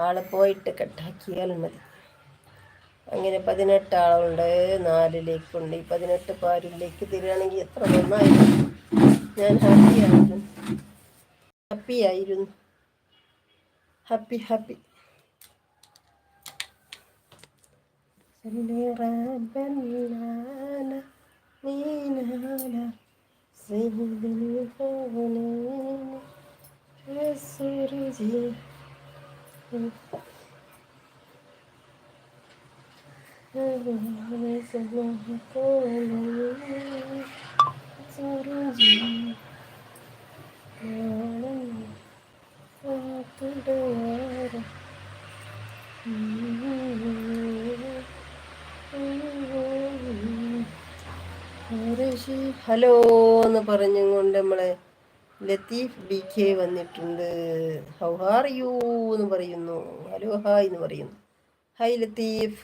ആള് പോയിട്ട് കട്ടാക്കിയാൽ മതി. അങ്ങനെ 18 ആളുണ്ട്, 4 ഈ 18 പാരിലേക്ക് തരികയാണെങ്കിൽ എത്ര നന്നായിരുന്നു. ഞാൻ ഹാപ്പി ഹാപ്പി. ഹലോ എന്ന് പറഞ്ഞുകൊണ്ട് നമ്മളെ ലത്തീഫ് BK വന്നിട്ടുണ്ട്. ഹൗ ആർ യു എന്ന് പറയുന്നു. ഹലോ ഹായ് എന്ന് പറയുന്നു. ഹായ് ലത്തീഫ്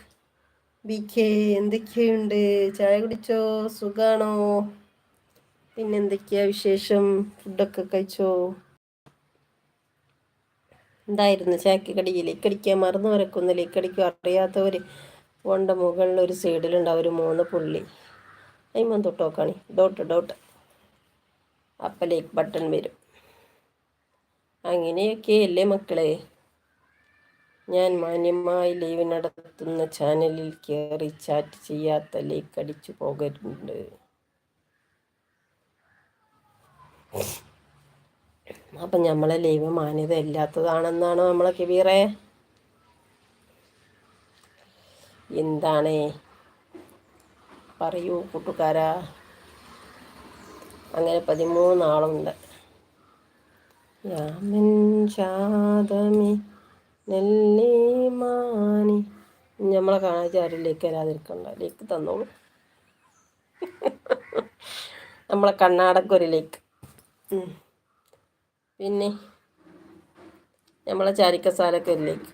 BK, എന്തൊക്കെയുണ്ട്? ചായ കുടിച്ചോ? സുഖാണോ? പിന്നെന്തൊക്കെയാ വിശേഷം? ഫുഡൊക്കെ കഴിച്ചോ? എന്തായിരുന്നു ചായക്ക് കടി? ലേക്കടിക്കാൻ മറന്നവരൊക്കെ ലേക്കടിക്കുക. അറിയാത്തവർ ഫോണിൻ്റെ മുകളിൽ ഒരു സൈഡിലുണ്ടാവും ഒരു 3 പുള്ളി, അതിമ തൊട്ട് നോക്കാണി, ഡോട്ട് അപ്പം ലൈക്ക് ബട്ടൺ വരും. അങ്ങനെയൊക്കെ അല്ലേ മക്കളെ. ഞാൻ മാന്യമായി ലൈവ് നടത്തുന്ന ചാനലിൽ കയറി ചാറ്റ് ചെയ്യാത്ത ലൈക്ക് അടിച്ചു പോകരുണ്ട്. അപ്പം നമ്മളെ ലൈവ് മാന്യത ഇല്ലാത്തതാണെന്നാണോ നമ്മളെ കബീറേ? എന്താണ് പറയൂ കൂട്ടുകാരാ. അങ്ങനെ 13 ആളുണ്ട്. യാമൻ ഷാദമി നെല്ലിമാനി. നമ്മളെ കാണാൻ ആരും ലേക്ക് വരാതിരിക്കണ്ട, ലേക്ക് തന്നോളൂ. നമ്മളെ കണ്ണാടക്കൊരു ലേക്ക്. പിന്നെ നമ്മളെ ചാരിക്കസാലൊക്കെ ഒരു ലേക്ക്.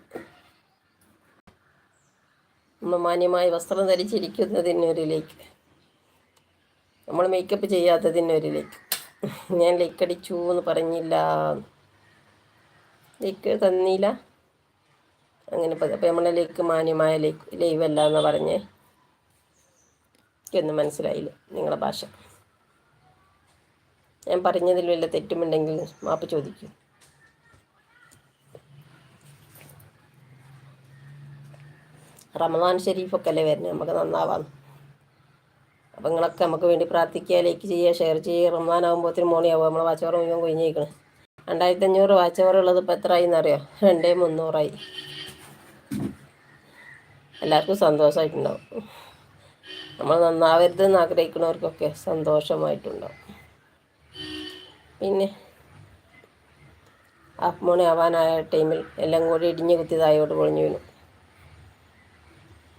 നമ്മൾ മാന്യമായി വസ്ത്രം ധരിച്ചിരിക്കുന്നതിനൊരു ലേക്ക്. നമ്മൾ മേക്കപ്പ് ചെയ്യാത്തതിനൊരു ലേക്ക്. ഞാൻ ലേക്ക് അടിച്ചു എന്ന് പറഞ്ഞില്ല, ലേക്ക് തന്നില്ല. അങ്ങനെ അപ്പം നമ്മളെ ലേക്ക് മാന്യമായ ലൈവ് അല്ല എന്ന് പറഞ്ഞേ. എനിക്കൊന്നും മനസ്സിലായില്ല നിങ്ങളുടെ ഭാഷ. ഞാൻ പറഞ്ഞതിൽ വല്ല തെറ്റുമുണ്ടെങ്കിൽ മാപ്പ് ചോദിക്കും. റമദാൻ ഷരീഫൊക്കെ അല്ലേ വരുന്നത്, നമുക്ക് നന്നാവാം. അപ്പം നിങ്ങളൊക്കെ നമുക്ക് വേണ്ടി പ്രാർത്ഥിക്കുക, ലൈക്ക് ചെയ്യുക, ഷെയർ ചെയ്യുക. റമദാൻ ആകുമ്പോഴത്തേനും മോണിയാവും. നമ്മളെ വാച്ചവർ മുഴുവൻ കൊഴിഞ്ഞേക്കണം. 2500 വാച്ചവർ ഉള്ളത് ഇപ്പോൾ എത്രയായി എന്നറിയോ? 2300 എല്ലാവർക്കും സന്തോഷമായിട്ടുണ്ടാവും. നമ്മൾ നന്നാവരുതെന്ന് ആഗ്രഹിക്കുന്നവർക്കൊക്കെ സന്തോഷമായിട്ടുണ്ടാവും. പിന്നെ മോണി ആവാനായ ടൈമിൽ എല്ലാം കൂടി ഇടിഞ്ഞു കുത്തി തായോട്ട് പൊളിഞ്ഞു വീണു.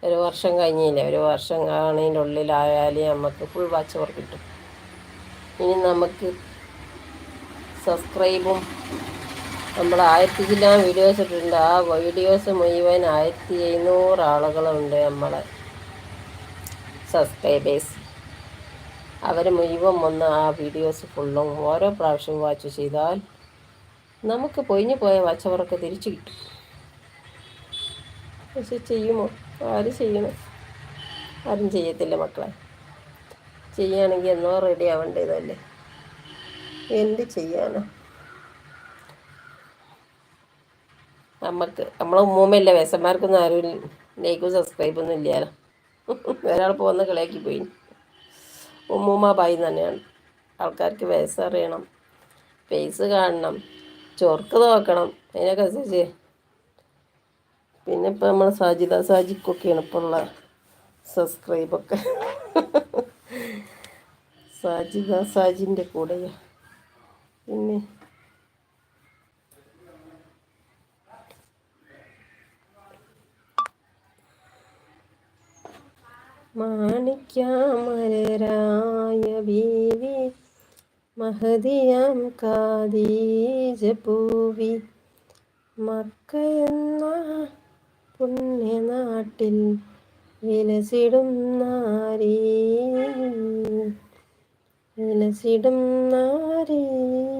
1 വർഷം കഴിഞ്ഞില്ലേ? 1 വർഷം കാണുന്നതിൻ്റെ ഉള്ളിലായാലേ നമുക്ക് ഫുൾ വാച്ചവർ കിട്ടും. ഇനി നമുക്ക് സബ്സ്ക്രൈബും നമ്മൾ 1000 ചില്ലാൻ വീഡിയോസ് ഇട്ടിട്ടുണ്ട്. ആ വീഡിയോസ് മുഴുവൻ 1700 ആളുകളുണ്ട് നമ്മളെ സബ്സ്ക്രൈബേഴ്സ്. അവർ മുഴുവൻ വന്ന് ആ വീഡിയോസ് ഫുള്ളും ഓരോ പ്രാവശ്യം വാച്ച് ചെയ്താൽ നമുക്ക് പൊയിഞ്ഞു പോയ വാച്ചവറൊക്കെ തിരിച്ചു കിട്ടും. പക്ഷെ ചെയ്യുമോ? ആരും ചെയ്യണം? ആരും ചെയ്യത്തില്ല മക്കളെ. ചെയ്യുകയാണെങ്കിൽ എന്നോ റെഡി ആവേണ്ടതല്ലേ. എന്ത് ചെയ്യാനോ? നമ്മളെ ഉമ്മൂമ്മയില്ല, വേസന്മാർക്കൊന്നും ആരും ലൈക്കും സബ്സ്ക്രൈബൊന്നും ഇല്ലല്ലോ. ഒരാൾ പോകുന്ന കളിയാക്കി പോയി. ഉമ്മൂമ്മ ബായി തന്നെയാണ്. ആൾക്കാർക്ക് വയസ്സറിയണം, ഫേസ് കാണണം, ചൊർക്ക് നോക്കണം, അതിനൊക്കെ അനുസരിച്ച്. പിന്നെ ഇപ്പം നമ്മൾ സാജിക്കൊക്കെയാണ് ഇപ്പോൾ ഉള്ള സബ്സ്ക്രൈബൊക്കെ. സാജിൻ്റെ കൂടെയാണ്. പിന്നെ മാണിക്യമലരായ ബീവി മഹദിയാം ഖദീജ പൂവി മക്കയെന്ന പുണ്യനാട്ടിൽ വിലസിടും നാരീ